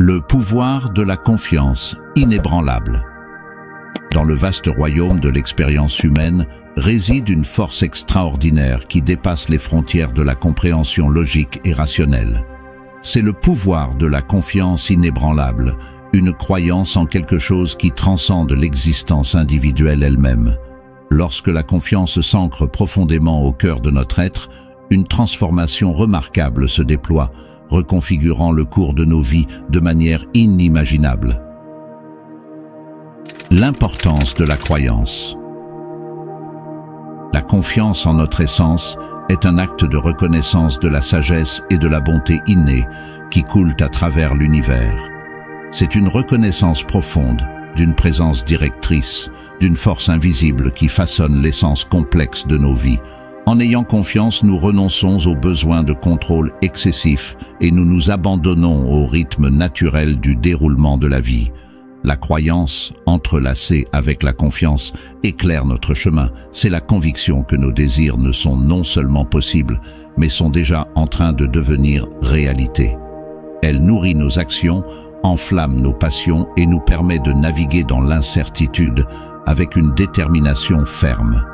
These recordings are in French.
Le pouvoir de la confiance inébranlable. Dans le vaste royaume de l'expérience humaine réside une force extraordinaire qui dépasse les frontières de la compréhension logique et rationnelle. C'est le pouvoir de la confiance inébranlable, une croyance en quelque chose qui transcende l'existence individuelle elle-même. Lorsque la confiance s'ancre profondément au cœur de notre être, une transformation remarquable se déploie, reconfigurant le cours de nos vies de manière inimaginable. L'importance de la croyance. La confiance en notre essence est un acte de reconnaissance de la sagesse et de la bonté innée qui coulent à travers l'univers. C'est une reconnaissance profonde d'une présence directrice, d'une force invisible qui façonne l'essence complexe de nos vies. En ayant confiance, nous renonçons au besoin de contrôle excessif et nous nous abandonnons au rythme naturel du déroulement de la vie. La croyance, entrelacée avec la confiance, éclaire notre chemin. C'est la conviction que nos désirs ne sont non seulement possibles, mais sont déjà en train de devenir réalité. Elle nourrit nos actions, enflamme nos passions et nous permet de naviguer dans l'incertitude avec une détermination ferme.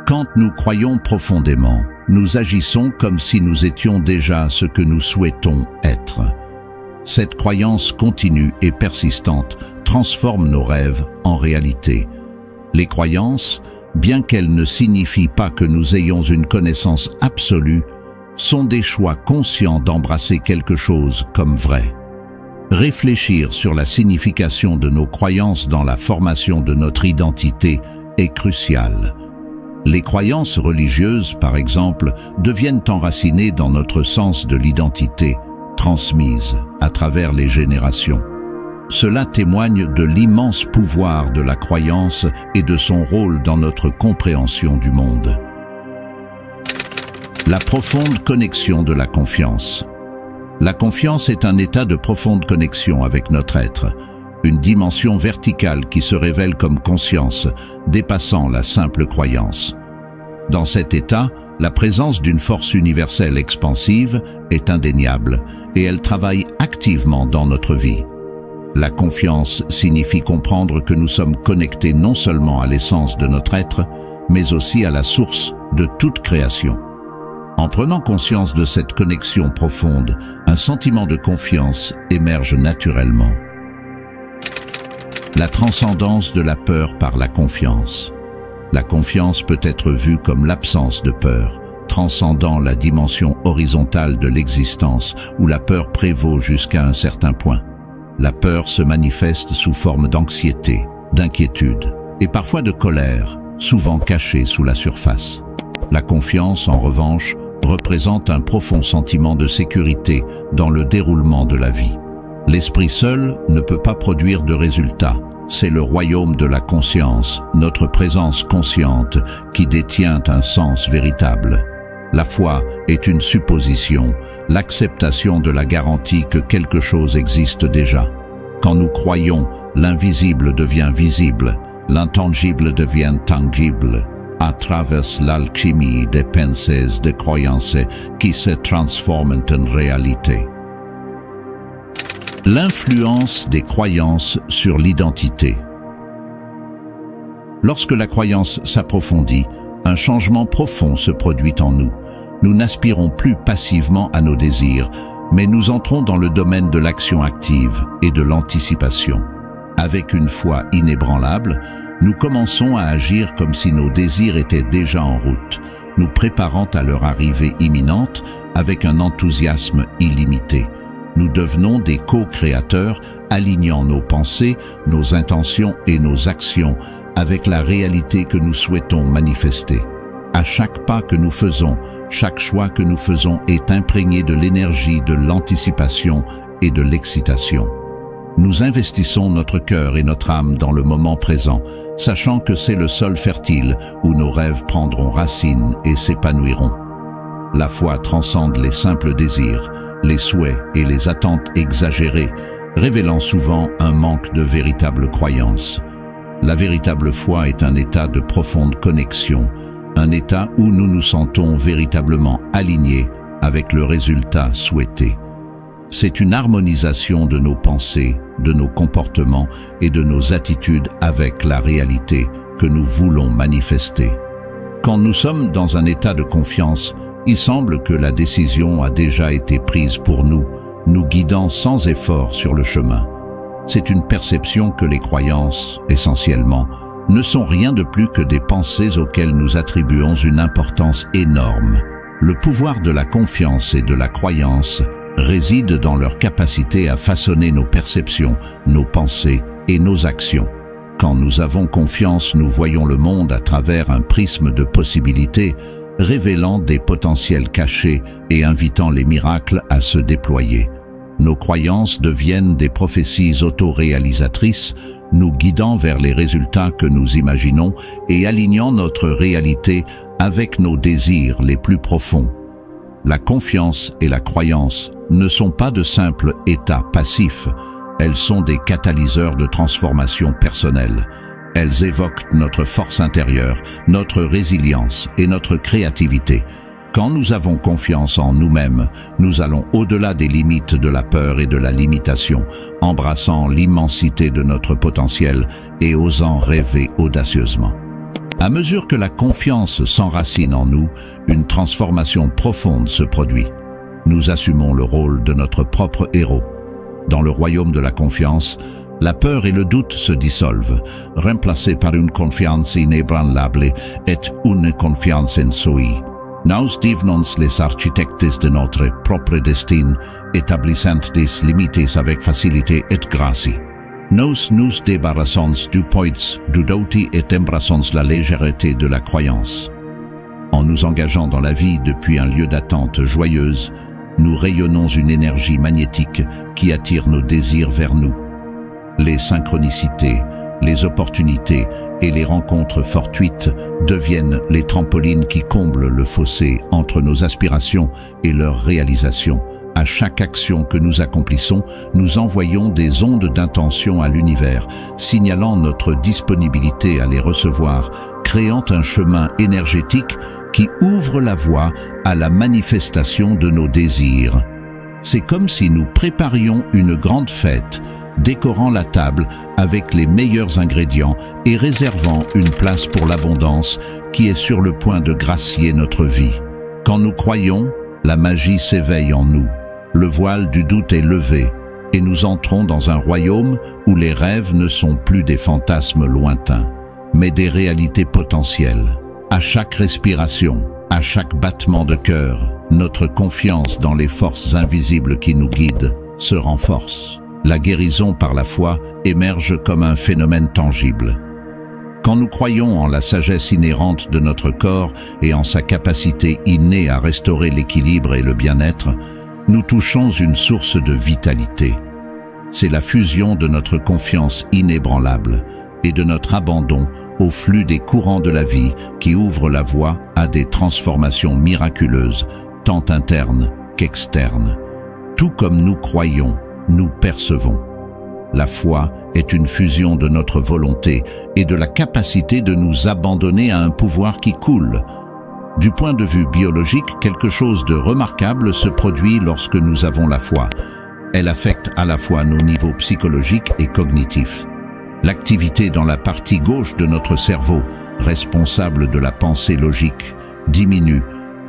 Quand nous croyons profondément, nous agissons comme si nous étions déjà ce que nous souhaitons être. Cette croyance continue et persistante transforme nos rêves en réalité. Les croyances, bien qu'elles ne signifient pas que nous ayons une connaissance absolue, sont des choix conscients d'embrasser quelque chose comme vrai. Réfléchir sur la signification de nos croyances dans la formation de notre identité est crucial. Les croyances religieuses, par exemple, deviennent enracinées dans notre sens de l'identité, transmise à travers les générations. Cela témoigne de l'immense pouvoir de la croyance et de son rôle dans notre compréhension du monde. La profonde connexion de la confiance. La confiance est un état de profonde connexion avec notre être, une dimension verticale qui se révèle comme conscience, dépassant la simple croyance. Dans cet état, la présence d'une force universelle expansive est indéniable et elle travaille activement dans notre vie. La confiance signifie comprendre que nous sommes connectés non seulement à l'essence de notre être, mais aussi à la source de toute création. En prenant conscience de cette connexion profonde, un sentiment de confiance émerge naturellement. La transcendance de la peur par la confiance. La confiance peut être vue comme l'absence de peur, transcendant la dimension horizontale de l'existence où la peur prévaut jusqu'à un certain point. La peur se manifeste sous forme d'anxiété, d'inquiétude et parfois de colère, souvent cachée sous la surface. La confiance, en revanche, représente un profond sentiment de sécurité dans le déroulement de la vie. L'esprit seul ne peut pas produire de résultats. C'est le royaume de la conscience, notre présence consciente, qui détient un sens véritable. La foi est une supposition, l'acceptation de la garantie que quelque chose existe déjà. Quand nous croyons, l'invisible devient visible, l'intangible devient tangible, à travers l'alchimie des pensées, des croyances qui se transforment en réalité. L'influence des croyances sur l'identité. Lorsque la croyance s'approfondit, un changement profond se produit en nous. Nous n'aspirons plus passivement à nos désirs, mais nous entrons dans le domaine de l'action active et de l'anticipation. Avec une foi inébranlable, nous commençons à agir comme si nos désirs étaient déjà en route, nous préparant à leur arrivée imminente avec un enthousiasme illimité. Nous devenons des co-créateurs, alignant nos pensées, nos intentions et nos actions avec la réalité que nous souhaitons manifester. À chaque pas que nous faisons, chaque choix que nous faisons est imprégné de l'énergie de l'anticipation et de l'excitation. Nous investissons notre cœur et notre âme dans le moment présent, sachant que c'est le sol fertile où nos rêves prendront racine et s'épanouiront. La foi transcende les simples désirs, les souhaits et les attentes exagérées, révélant souvent un manque de véritable croyance. La véritable foi est un état de profonde connexion, un état où nous nous sentons véritablement alignés avec le résultat souhaité. C'est une harmonisation de nos pensées, de nos comportements et de nos attitudes avec la réalité que nous voulons manifester. Quand nous sommes dans un état de confiance, il semble que la décision a déjà été prise pour nous, nous guidant sans effort sur le chemin. C'est une perception que les croyances, essentiellement, ne sont rien de plus que des pensées auxquelles nous attribuons une importance énorme. Le pouvoir de la confiance et de la croyance réside dans leur capacité à façonner nos perceptions, nos pensées et nos actions. Quand nous avons confiance, nous voyons le monde à travers un prisme de possibilités, révélant des potentiels cachés et invitant les miracles à se déployer. Nos croyances deviennent des prophéties autoréalisatrices, nous guidant vers les résultats que nous imaginons et alignant notre réalité avec nos désirs les plus profonds. La confiance et la croyance ne sont pas de simples états passifs, elles sont des catalyseurs de transformation personnelle. Elles évoquent notre force intérieure, notre résilience et notre créativité. Quand nous avons confiance en nous-mêmes, nous allons au-delà des limites de la peur et de la limitation, embrassant l'immensité de notre potentiel et osant rêver audacieusement. À mesure que la confiance s'enracine en nous, une transformation profonde se produit. Nous assumons le rôle de notre propre héros. Dans le royaume de la confiance, la peur et le doute se dissolvent, remplacés par une confiance inébranlable et une confiance en soi. Nous devenons les architectes de notre propre destin, établissant des limites avec facilité et grâce. Nous nous débarrassons du poids du doute et embrassons la légèreté de la croyance. En nous engageant dans la vie depuis un lieu d'attente joyeuse, nous rayonnons une énergie magnétique qui attire nos désirs vers nous. Les synchronicités, les opportunités et les rencontres fortuites deviennent les trampolines qui comblent le fossé entre nos aspirations et leur réalisation. À chaque action que nous accomplissons, nous envoyons des ondes d'intention à l'univers, signalant notre disponibilité à les recevoir, créant un chemin énergétique qui ouvre la voie à la manifestation de nos désirs. C'est comme si nous préparions une grande fête, décorant la table avec les meilleurs ingrédients et réservant une place pour l'abondance qui est sur le point de gracier notre vie. Quand nous croyons, la magie s'éveille en nous. Le voile du doute est levé et nous entrons dans un royaume où les rêves ne sont plus des fantasmes lointains, mais des réalités potentielles. À chaque respiration, à chaque battement de cœur, notre confiance dans les forces invisibles qui nous guident se renforce. La guérison par la foi émerge comme un phénomène tangible. Quand nous croyons en la sagesse inhérente de notre corps et en sa capacité innée à restaurer l'équilibre et le bien-être, nous touchons une source de vitalité. C'est la fusion de notre confiance inébranlable et de notre abandon au flux des courants de la vie qui ouvre la voie à des transformations miraculeuses, tant internes qu'externes. Tout comme nous croyons, nous percevons. La foi est une fusion de notre volonté et de la capacité de nous abandonner à un pouvoir qui coule. Du point de vue biologique, quelque chose de remarquable se produit lorsque nous avons la foi. Elle affecte à la fois nos niveaux psychologiques et cognitifs. L'activité dans la partie gauche de notre cerveau, responsable de la pensée logique, diminue,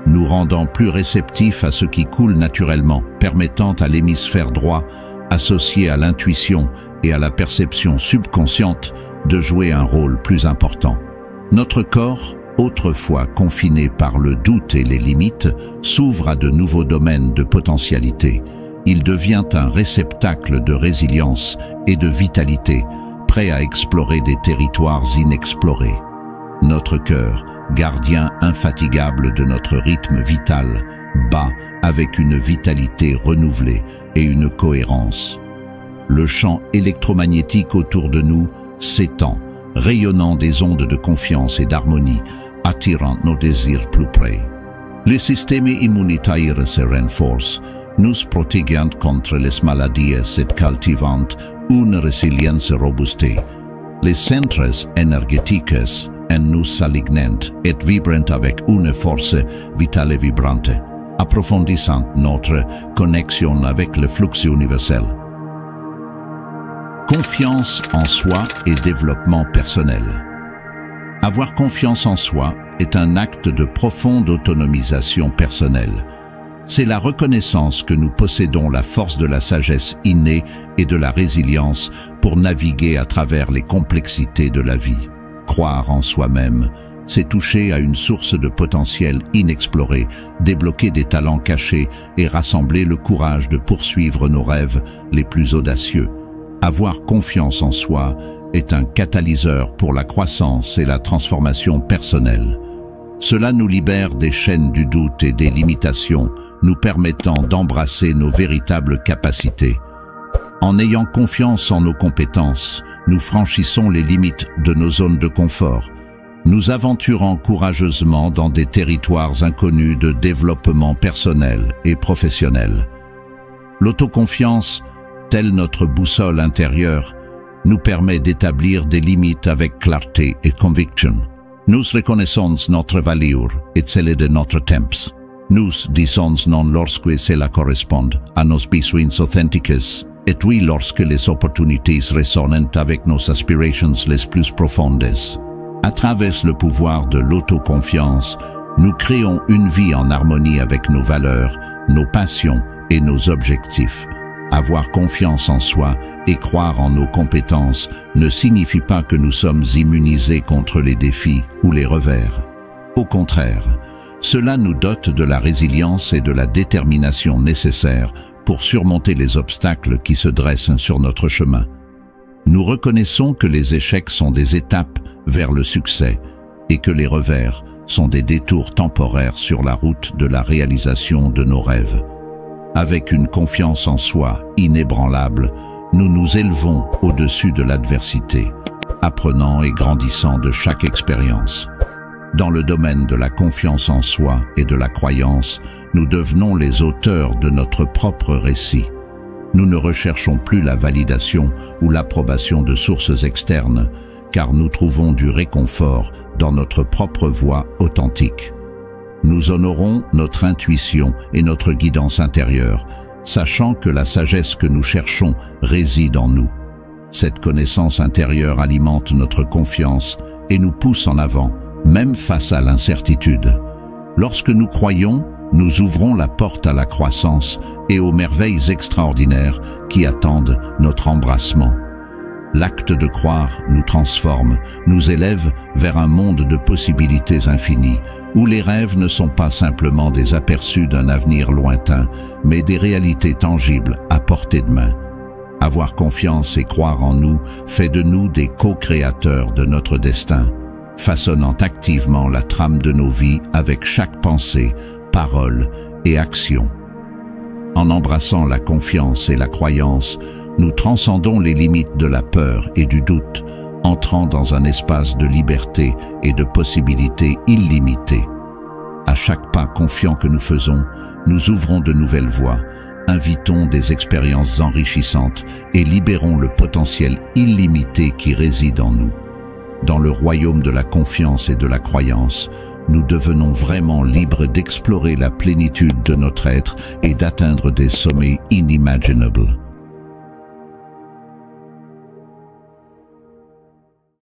nous rendant plus réceptifs à ce qui coule naturellement, permettant à l'hémisphère droit, associé à l'intuition et à la perception subconsciente, de jouer un rôle plus important. Notre corps, autrefois confiné par le doute et les limites, s'ouvre à de nouveaux domaines de potentialité. Il devient un réceptacle de résilience et de vitalité, prêt à explorer des territoires inexplorés. Notre cœur, gardien infatigable de notre rythme vital, bat avec une vitalité renouvelée et une cohérence. Le champ électromagnétique autour de nous s'étend, rayonnant des ondes de confiance et d'harmonie, attirant nos désirs plus près. Le système immunitaire se renforce, nous protégeant contre les maladies et cultivant une résilience robuste. Les centres énergétiques en nous s'alignent et vibrent avec une force vitale et vibrante. approfondissant notre connexion avec le flux universel. Confiance en soi et développement personnel. Avoir confiance en soi est un acte de profonde autonomisation personnelle. C'est la reconnaissance que nous possédons la force de la sagesse innée et de la résilience pour naviguer à travers les complexités de la vie. Croire en soi-même, c'est toucher à une source de potentiel inexploré, débloquer des talents cachés et rassembler le courage de poursuivre nos rêves les plus audacieux. Avoir confiance en soi est un catalyseur pour la croissance et la transformation personnelle. Cela nous libère des chaînes du doute et des limitations, nous permettant d'embrasser nos véritables capacités. En ayant confiance en nos compétences, nous franchissons les limites de nos zones de confort, nous aventurant courageusement dans des territoires inconnus de développement personnel et professionnel. L'autoconfiance, telle notre boussole intérieure, nous permet d'établir des limites avec clarté et conviction. Nous reconnaissons notre valeur et celle de notre temps. Nous disons non lorsque cela correspond à nos besoins authentiques, et oui lorsque les opportunités résonnent avec nos aspirations les plus profondes. À travers le pouvoir de l'autoconfiance, nous créons une vie en harmonie avec nos valeurs, nos passions et nos objectifs. Avoir confiance en soi et croire en nos compétences ne signifie pas que nous sommes immunisés contre les défis ou les revers. Au contraire, cela nous dote de la résilience et de la détermination nécessaires pour surmonter les obstacles qui se dressent sur notre chemin. Nous reconnaissons que les échecs sont des étapes vers le succès et que les revers sont des détours temporaires sur la route de la réalisation de nos rêves. Avec une confiance en soi inébranlable, nous nous élevons au-dessus de l'adversité, apprenant et grandissant de chaque expérience. Dans le domaine de la confiance en soi et de la croyance, nous devenons les auteurs de notre propre récit. Nous ne recherchons plus la validation ou l'approbation de sources externes, car nous trouvons du réconfort dans notre propre voix authentique. Nous honorons notre intuition et notre guidance intérieure, sachant que la sagesse que nous cherchons réside en nous. Cette connaissance intérieure alimente notre confiance et nous pousse en avant, même face à l'incertitude. Lorsque nous croyons, nous ouvrons la porte à la croissance et aux merveilles extraordinaires qui attendent notre embrassement. L'acte de croire nous transforme, nous élève vers un monde de possibilités infinies, où les rêves ne sont pas simplement des aperçus d'un avenir lointain, mais des réalités tangibles à portée de main. Avoir confiance et croire en nous fait de nous des co-créateurs de notre destin, façonnant activement la trame de nos vies avec chaque pensée, parole et action. En embrassant la confiance et la croyance, nous transcendons les limites de la peur et du doute, entrant dans un espace de liberté et de possibilités illimitées. À chaque pas confiant que nous faisons, nous ouvrons de nouvelles voies, invitons des expériences enrichissantes et libérons le potentiel illimité qui réside en nous. Dans le royaume de la confiance et de la croyance, nous devenons vraiment libres d'explorer la plénitude de notre être et d'atteindre des sommets inimaginables.